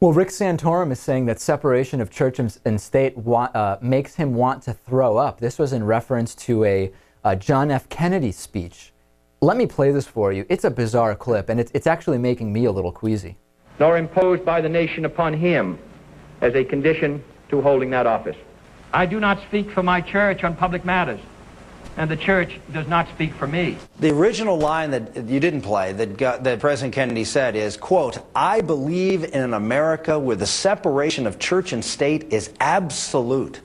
Well, Rick Santorum is saying that separation of church and state makes him want to throw up. This was in reference to a John F. Kennedy speech. Let me play this for you. It's a bizarre clip, and it's actually making me a little queasy. Nor imposed by the nation upon him as a condition to holding that office. I do not speak for my church on public matters, and the church does not speak for me. The original line that you didn't play, that President Kennedy said is, quote, "I believe in an America where the separation of church and state is absolute."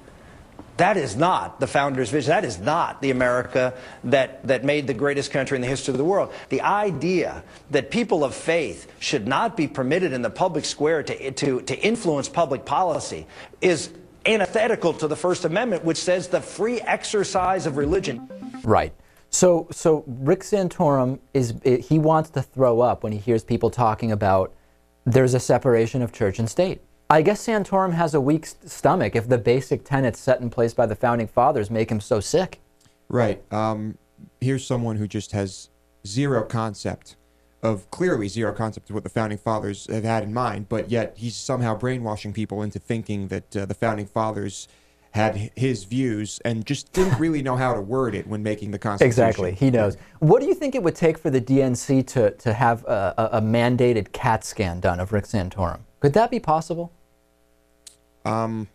That is not the founder's vision. That is not the America that made the greatest country in the history of the world. The idea that people of faith should not be permitted in the public square to influence public policy is antithetical to the First Amendment, which says the free exercise of religion. Right. So Rick Santorum, he wants to throw up when he hears people talking about there's a separation of church and state. I guess Santorum has a weak stomach if the basic tenets set in place by the Founding Fathers make him so sick. Right. Here's someone who just has clearly zero concept of what the Founding Fathers have had in mind, but yet he's somehow brainwashing people into thinking that the Founding Fathers had his views and just didn't really know how to word it when making the Constitution. Exactly, he knows. What do you think it would take for the DNC to have a mandated CAT scan done of Rick Santorum? Could that be possible? Well,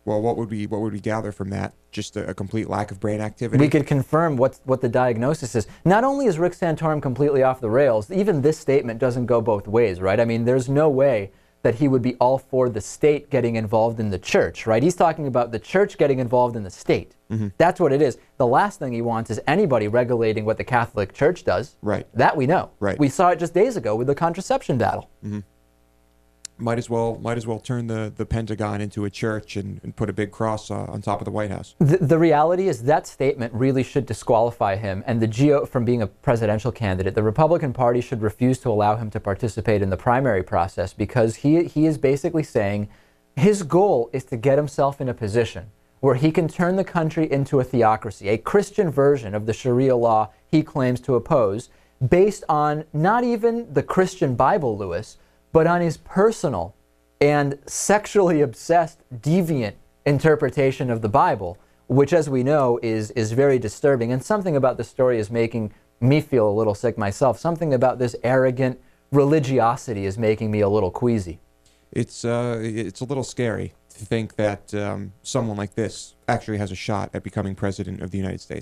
what would we gather from that? Just a complete lack of brain activity? We could confirm what the diagnosis is. Not only is Rick Santorum completely off the rails, even this statement doesn't go both ways, right? I mean, there's no way that he would be all for the state getting involved in the church, right? He's talking about the church getting involved in the state. Mm-hmm. That's what it is. The last thing he wants is anybody regulating what the Catholic Church does. Right. That we know. Right. We saw it just days ago with the contraception battle. Mm-hmm. Might as well turn the Pentagon into a church and put a big cross on top of the White House. The reality is that statement really should disqualify him and the GO from being a presidential candidate. The Republican Party should refuse to allow him to participate in the primary process because he is basically saying his goal is to get himself in a position where he can turn the country into a theocracy, a Christian version of the Sharia law he claims to oppose, based on not even the Christian Bible, Lewis, but on his personal and sexually obsessed, deviant interpretation of the Bible, which, as we know, is very disturbing. And something about the story is making me feel a little sick myself. Something about this arrogant religiosity is making me a little queasy. It's a little scary to think that someone like this actually has a shot at becoming president of the United States.